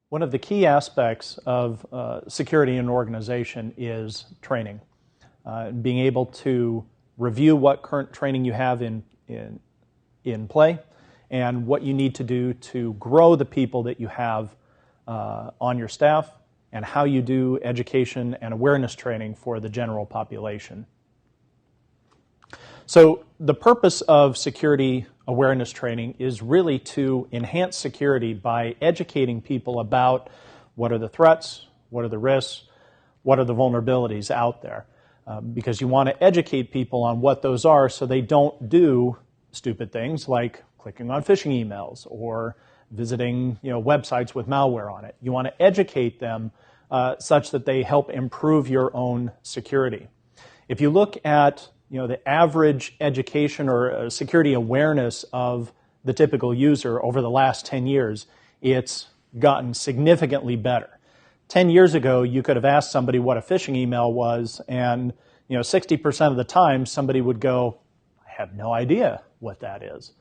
One of the key aspects of security in an organization is training. Being able to review what current training you have in play and what you need to do to grow the people that you have on your staff and how you do education and awareness training for the general population. So the purpose of security awareness training is really to enhance security by educating people about what are the threats, what are the risks, what are the vulnerabilities out there. Because you want to educate people on what those are so they don't do stupid things like clicking on phishing emails or visiting websites with malware on it. You want to educate them such that they help improve your own security. If you look at the average education or security awareness of the typical user over the last 10 years, it's gotten significantly better. 10 years ago, you could have asked somebody what a phishing email was, and 60% of the time somebody would go, I have no idea what that is.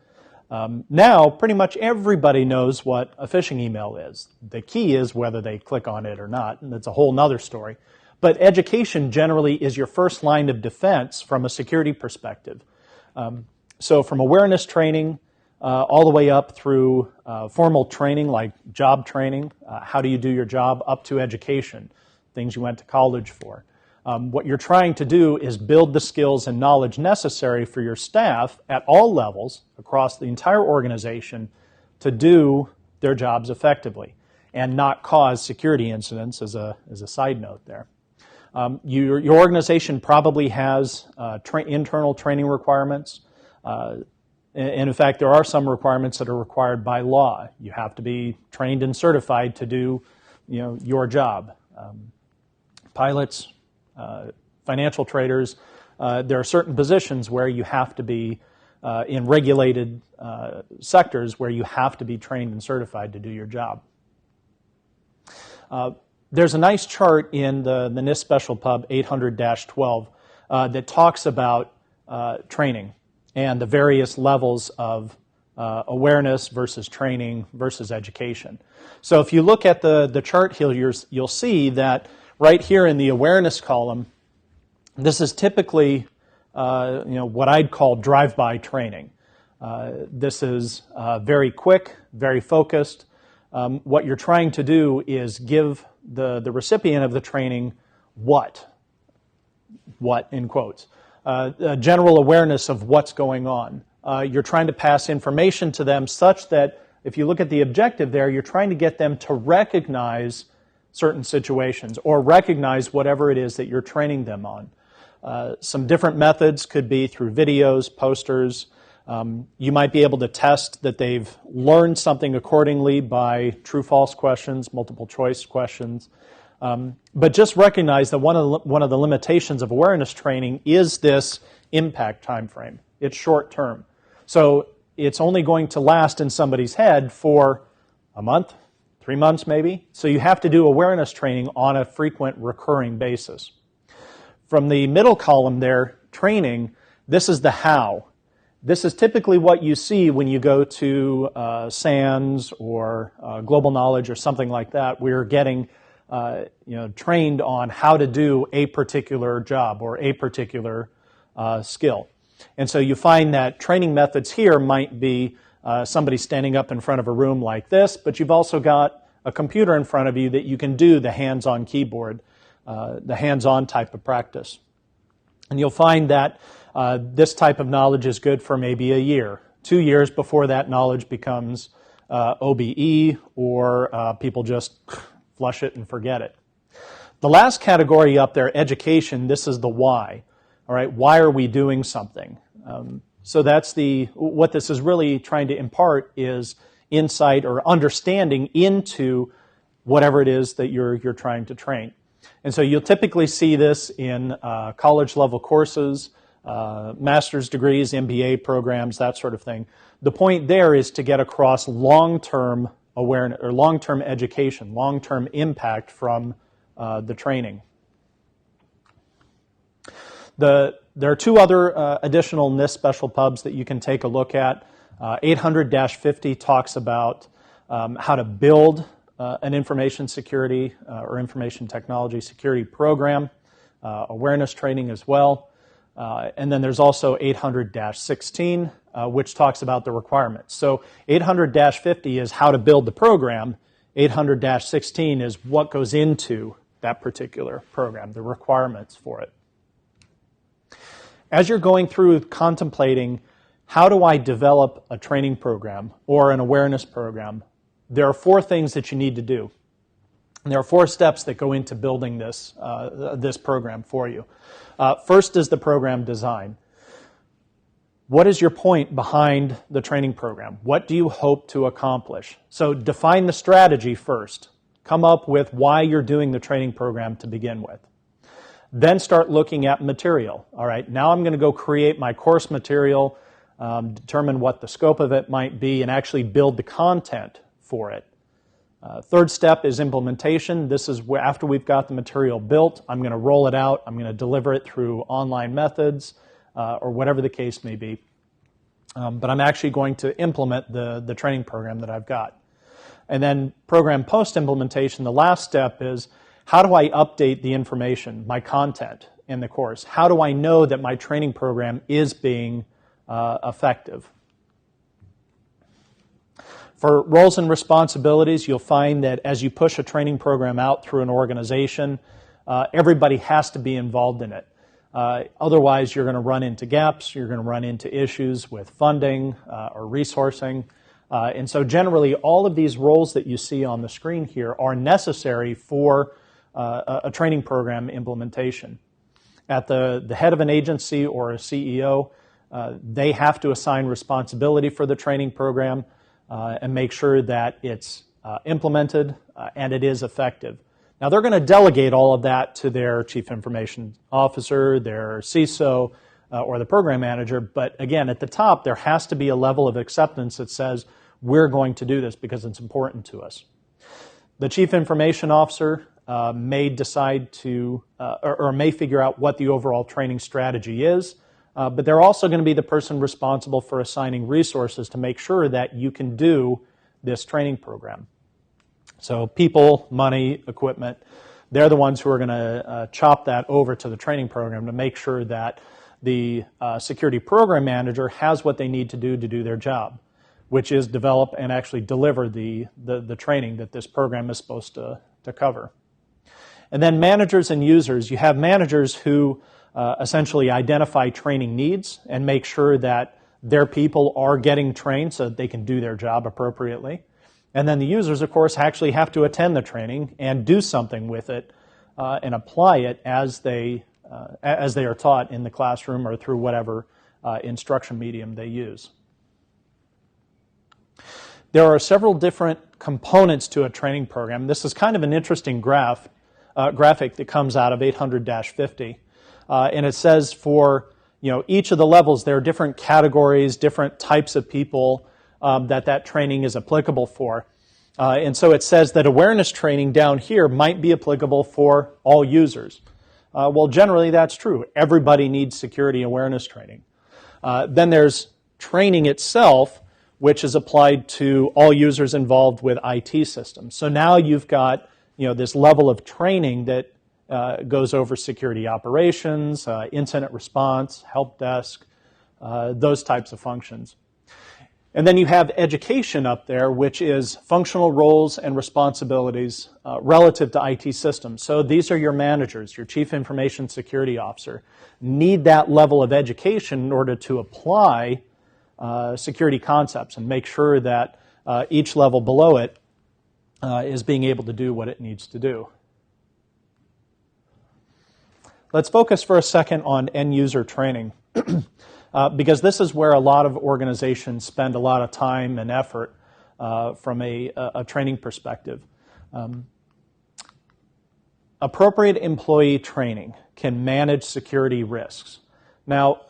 Now, pretty much everybody knows what a phishing email is. The key is whether they click on it or not, and that's a whole nother story. But education generally is your first line of defense from a security perspective. So from awareness training all the way up through formal training like job training, how do you do your job, up to education, things you went to college for. What you're trying to do is build the skills and knowledge necessary for your staff at all levels across the entire organization to do their jobs effectively and not cause security incidents as a side note there. Your organization probably has internal training requirements. And in fact, there are some requirements that are required by law. You have to be trained and certified to do your job. Pilots, financial traders, there are certain positions where you have to be in regulated sectors where you have to be trained and certified to do your job. There's a nice chart in the NIST Special Pub 800-12 that talks about training and the various levels of awareness versus training versus education. So if you look at the chart here, you'll see that right here in the awareness column, this is typically what I'd call drive-by training. This is very quick, very focused. What you're trying to do is give the recipient of the training what in quotes, a general awareness of what's going on. You're trying to pass information to them such that if you look at the objective there, you're trying to get them to recognize certain situations or recognize whatever it is that you're training them on. Some different methods could be through videos, posters. You might be able to test that they've learned something accordingly by true-false questions, multiple-choice questions. But just recognize that one of the limitations of awareness training is this impact time frame. It's short-term. So it's only going to last in somebody's head for a month, 3 months maybe. So you have to do awareness training on a frequent, recurring basis. From the middle column there, training, this is the how. This is typically what you see when you go to SANS or Global Knowledge or something like that. We're getting trained on how to do a particular job or a particular skill. And so you find that training methods here might be somebody standing up in front of a room like this, but you've also got a computer in front of you that you can do the hands-on keyboard, the hands-on type of practice. And you'll find that this type of knowledge is good for maybe a year, 2 years before that knowledge becomes OBE or people just flush it and forget it. The last category up there, education, this is the why. All right, why are we doing something? So that's what this is really trying to impart is insight or understanding into whatever it is that you're trying to train. And so you'll typically see this in college-level courses, master's degrees, MBA programs, that sort of thing. The point there is to get across long-term awareness or long-term education, long-term impact from the training. There are two other additional NIST special pubs that you can take a look at. 800-50 talks about how to build an information security or information technology security program, awareness training as well. And then there's also 800-16, which talks about the requirements. So 800-50 is how to build the program. 800-16 is what goes into that particular program, the requirements for it. As you're going through contemplating, how do I develop a training program or an awareness program, there are 4 things that you need to do. And there are 4 steps that go into building this program for you. First is the program design. What is your point behind the training program? What do you hope to accomplish? So define the strategy first. Come up with why you're doing the training program to begin with. Then start looking at material. All right, now I'm going to go create my course material, determine what the scope of it might be, and actually build the content for it. Third step is implementation. This is where, after we've got the material built, I'm going to roll it out. I'm going to deliver it through online methods or whatever the case may be. But I'm actually going to implement the training program that I've got. And then program post-implementation, the last step is, how do I update the information, my content in the course? How do I know that my training program is being effective? For roles and responsibilities, you'll find that as you push a training program out through an organization, everybody has to be involved in it. Otherwise, you're going to run into gaps, you're going to run into issues with funding or resourcing. And so generally, all of these roles that you see on the screen here are necessary for a training program implementation. At the head of an agency or a CEO, they have to assign responsibility for the training program and make sure that it's implemented and it is effective. Now, they're going to delegate all of that to their chief information officer, their CISO, or the program manager. But again, at the top, there has to be a level of acceptance that says, we're going to do this because it's important to us. The chief information officer may decide to, or may figure out what the overall training strategy is, but they're also going to be the person responsible for assigning resources to make sure that you can do this training program. So people, money, equipment, they're the ones who are going to chop that over to the training program to make sure that the security program manager has what they need to do their job, which is develop and actually deliver the training that this program is supposed to cover. And then managers and users. You have managers who essentially identify training needs and make sure that their people are getting trained so that they can do their job appropriately. And then the users, of course, actually have to attend the training and do something with it and apply it as they are taught in the classroom or through whatever instruction medium they use. There are several different components to a training program. This is kind of an interesting graphic that comes out of 800-50. And it says for each of the levels, there are different categories, different types of people that training is applicable for. And so it says that awareness training down here might be applicable for all users. Well, generally that's true. Everybody needs security awareness training. Then there's training itself, which is applied to all users involved with IT systems. So now you've got this level of training that goes over security operations, incident response, help desk, those types of functions. And then you have education up there, which is functional roles and responsibilities relative to IT systems. So these are your managers, your chief information security officer, need that level of education in order to apply security concepts and make sure that each level below it is being able to do what it needs to do. Let's focus for a second on end user training. Because this is where a lot of organizations spend a lot of time and effort from a training perspective. Appropriate employee training can manage security risks. Now,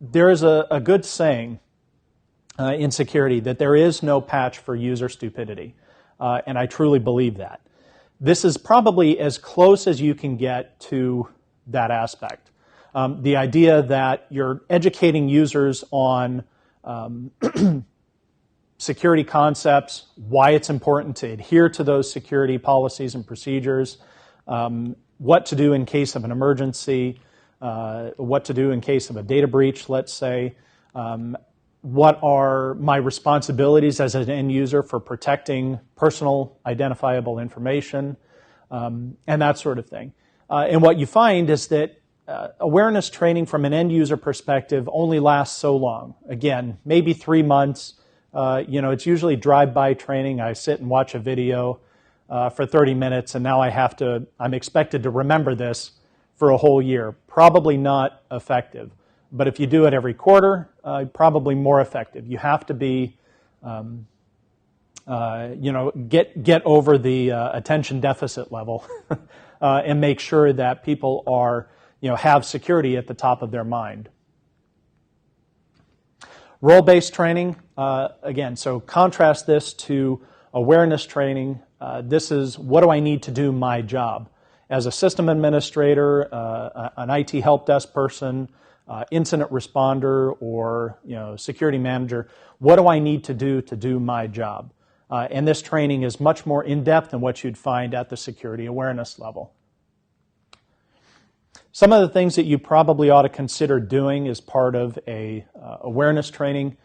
there is a good saying in security that there is no patch for user stupidity, and I truly believe that. This is probably as close as you can get to that aspect. The idea that you're educating users on security concepts, why it's important to adhere to those security policies and procedures, what to do in case of an emergency, what to do in case of a data breach, let's say, what are my responsibilities as an end user for protecting personal identifiable information, and that sort of thing. And what you find is that awareness training from an end user perspective only lasts so long. Again, maybe 3 months. It's usually drive-by training. I sit and watch a video for 30 minutes, and now I'm expected to remember this for a whole year. Probably not effective. But if you do it every quarter, probably more effective. You have to be, get over the attention deficit level and make sure that people are, have security at the top of their mind. Role-based training, again, so contrast this to awareness training. This is, what do I need to do my job? As a system administrator, an IT help desk person, incident responder, or security manager, what do I need to do my job? And this training is much more in-depth than what you'd find at the security awareness level. Some of the things that you probably ought to consider doing as part of a awareness training,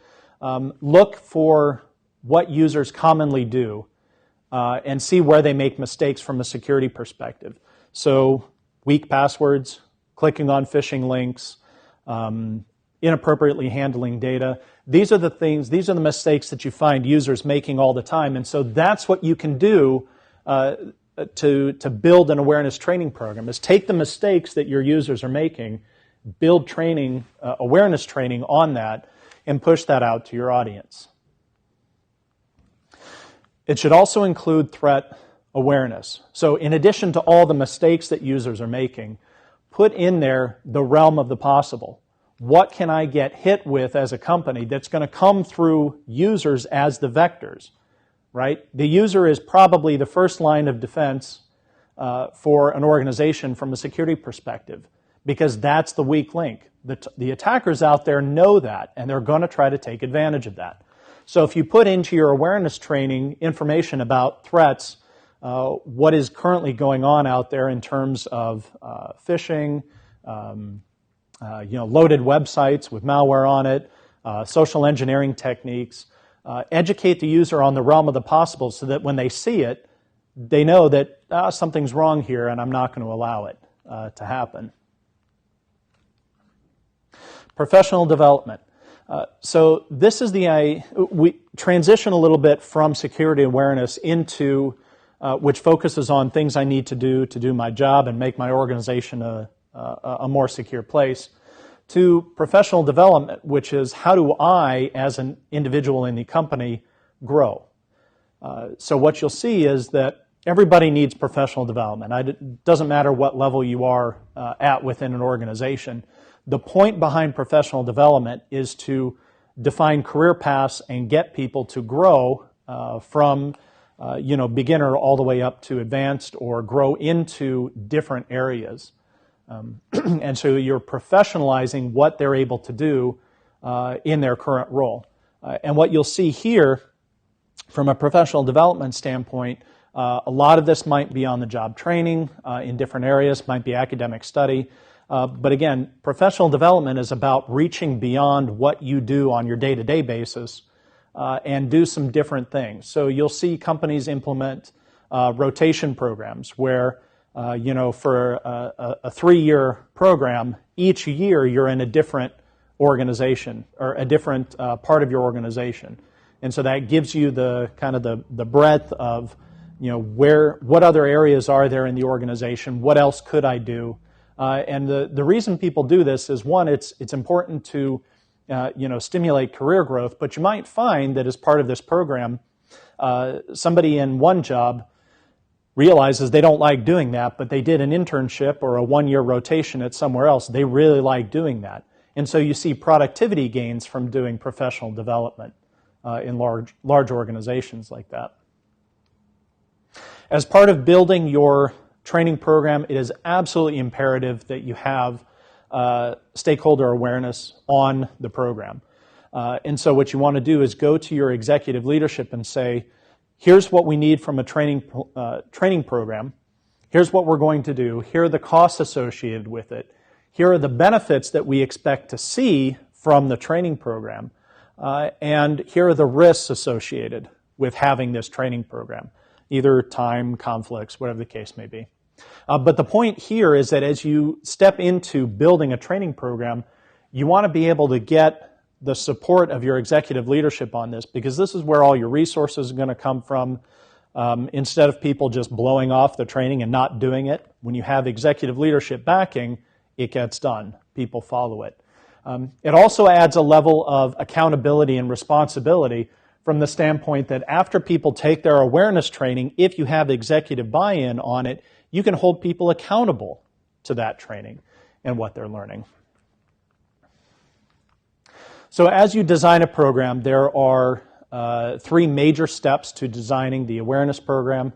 look for what users commonly do and see where they make mistakes from a security perspective. So weak passwords, clicking on phishing links, inappropriately handling data. These are the mistakes that you find users making all the time. And so that's what you can do to build an awareness training program, is take the mistakes that your users are making, build training, awareness training on that, and push that out to your audience. It should also include threat awareness. So in addition to all the mistakes that users are making, put in there the realm of the possible. What can I get hit with as a company that's going to come through users as the vectors, right? The user is probably the first line of defense for an organization from a security perspective, because that's the weak link. The attackers out there know that, and they're going to try to take advantage of that. So if you put into your awareness training information about threats, what is currently going on out there in terms of phishing, loaded websites with malware on it, social engineering techniques, educate the user on the realm of the possible so that when they see it, they know that something's wrong here and I'm not going to allow it to happen. Professional development. So this is we transition a little bit from security awareness into which focuses on things I need to do my job and make my organization a more secure place, to professional development, which is how do I, as an individual in the company, grow? So what you'll see is that everybody needs professional development. It doesn't matter what level you are at within an organization. The point behind professional development is to define career paths and get people to grow from beginner all the way up to advanced, or grow into different areas. And so you're professionalizing what they're able to do in their current role. And what you'll see here from a professional development standpoint, a lot of this might be on-the-job training in different areas, might be academic study. But again, professional development is about reaching beyond what you do on your day-to-day basis and do some different things. So you'll see companies implement rotation programs where, for a 3-year program, each year you're in a different organization or a different part of your organization. And so that gives you the kind of the breadth of, what other areas are there in the organization? What else could I do? And the reason people do this is, one, it's important to stimulate career growth, but you might find that as part of this program, somebody in one job realizes they don't like doing that, but they did an internship or a 1-year rotation at somewhere else. They really like doing that. And so you see productivity gains from doing professional development in large organizations like that. As part of building your training program, it is absolutely imperative that you have stakeholder awareness on the program. And so what you want to do is go to your executive leadership and say, here's what we need from a training program. Here's what we're going to do. Here are the costs associated with it. Here are the benefits that we expect to see from the training program. And here are the risks associated with having this training program, either time, conflicts, whatever the case may be. But the point here is that as you step into building a training program, you want to be able to get the support of your executive leadership on this, because this is where all your resources are going to come from. Instead of people just blowing off the training and not doing it, when you have executive leadership backing, it gets done. People follow it. It also adds a level of accountability and responsibility from the standpoint that after people take their awareness training, if you have executive buy-in on it, you can hold people accountable to that training and what they're learning. So as you design a program, there are 3 major steps to designing the awareness program.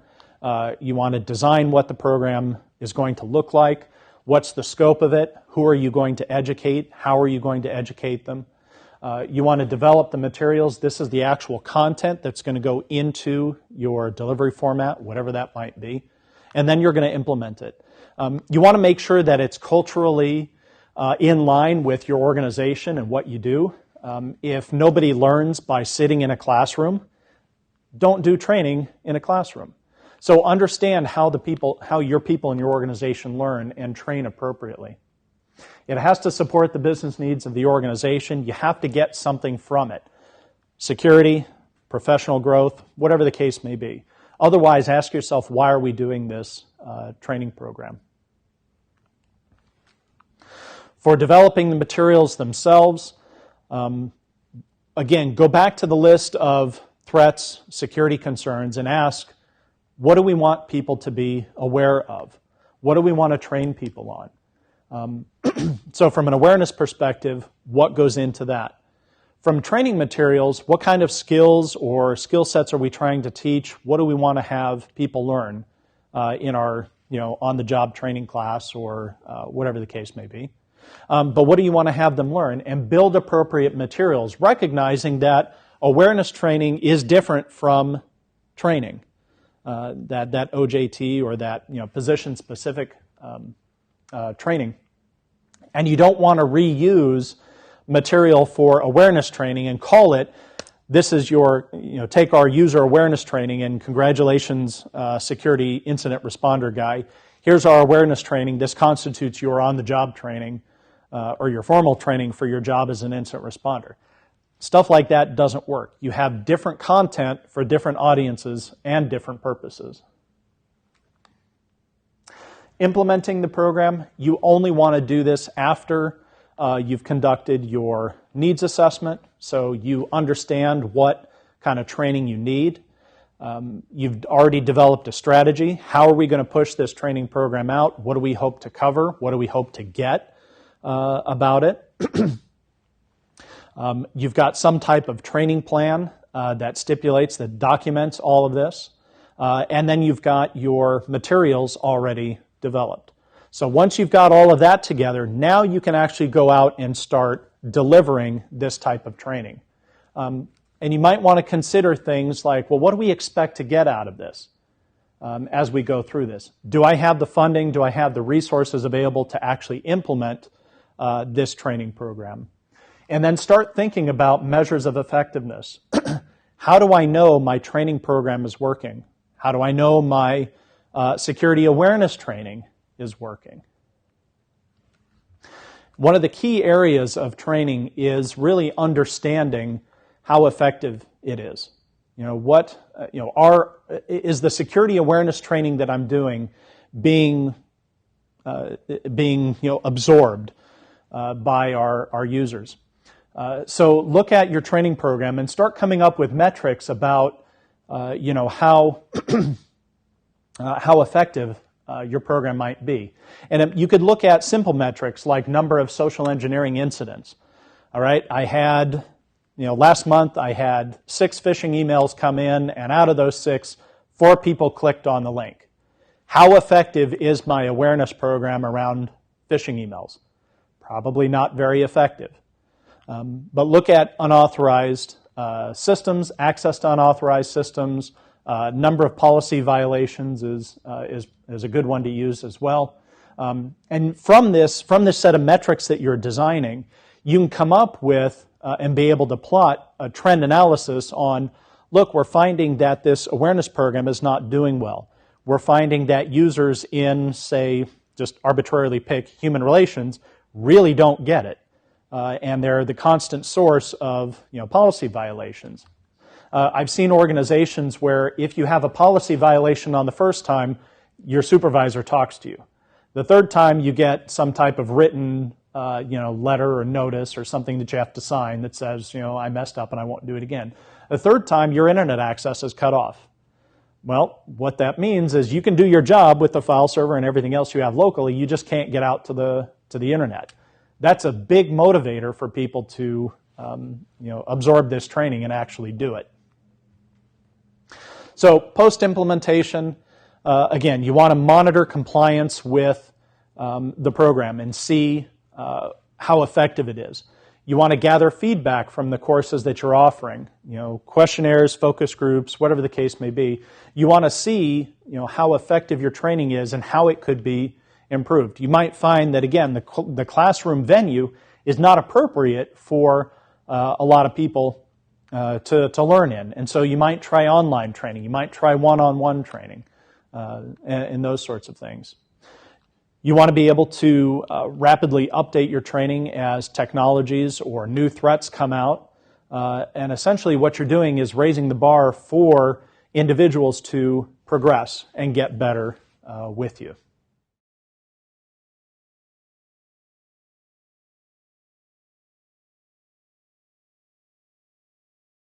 You want to design what the program is going to look like. What's the scope of it? Who are you going to educate? How are you going to educate them? You want to develop the materials. This is the actual content that's going to go into your delivery format, whatever that might be. And then you're going to implement it. You want to make sure that it's culturally in line with your organization and what you do. If nobody learns by sitting in a classroom, don't do training in a classroom. So understand how your people in your organization learn and train appropriately. It has to support the business needs of the organization. You have to get something from it. Security, professional growth, whatever the case may be. Otherwise, ask yourself, why are we doing this training program? For developing the materials themselves, again, go back to the list of threats, security concerns, and ask, what do we want people to be aware of? What do we want to train people on? So from an awareness perspective, what goes into that? From training materials, what kind of skills or skill sets are we trying to teach? What do we want to have people learn in our on-the-job training class or whatever the case may be? But what do you want to have them learn? And build appropriate materials, recognizing that awareness training is different from training. That OJT or that position-specific training. And you don't want to reuse material for awareness training and call it, this is your, take our user awareness training and congratulations, security incident responder guy. Here's our awareness training. This constitutes your on-the-job training or your formal training for your job as an incident responder. Stuff like that doesn't work. You have different content for different audiences and different purposes. Implementing the program, you only want to do this after you've conducted your needs assessment, so you understand what kind of training you need. You've already developed a strategy. How are we going to push this training program out? What do we hope to cover? What do we hope to get about it? You've got some type of training plan that stipulates, that documents all of this. And then you've got your materials already developed. So once you've got all of that together, now you can actually go out and start delivering this type of training. And you might want to consider things like, well, what do we expect to get out of this as we go through this? Do I have the funding? Do I have the resources available to actually implement this training program? And then start thinking about measures of effectiveness. How do I know my training program is working? How do I know my security awareness training is working? One of the key areas of training is really understanding how effective it is. Is the security awareness training that I'm doing being absorbed by our users? So look at your training program and start coming up with metrics about how effective your program might be. And you could look at simple metrics like number of social engineering incidents. All right, I had, last month I had 6 phishing emails come in, and out of those 6, 4 people clicked on the link. How effective is my awareness program around phishing emails? Probably not very effective. But look at unauthorized systems, access to unauthorized systems. Number of policy violations is a good one to use as well. And from this set of metrics that you're designing, you can come up with and be able to plot a trend analysis on, look, we're finding that this awareness program is not doing well. We're finding that users in, say, just arbitrarily pick human relations really don't get it. And they're the constant source of policy violations. I've seen organizations where if you have a policy violation on the first time, your supervisor talks to you. The third time you get some type of written letter or notice or something that you have to sign that says, I messed up and I won't do it again. The third time your internet access is cut off. Well, what that means is you can do your job with the file server and everything else you have locally, you just can't get out to the internet. That's a big motivator for people to absorb this training and actually do it. So post-implementation, again, you want to monitor compliance with the program and see how effective it is. You want to gather feedback from the courses that you're offering, questionnaires, focus groups, whatever the case may be. You want to see, how effective your training is and how it could be improved. You might find that, again, the classroom venue is not appropriate for a lot of people to learn in. And so you might try online training. You might try one-on-one training and those sorts of things. You want to be able to rapidly update your training as technologies or new threats come out. And essentially what you're doing is raising the bar for individuals to progress and get better with you.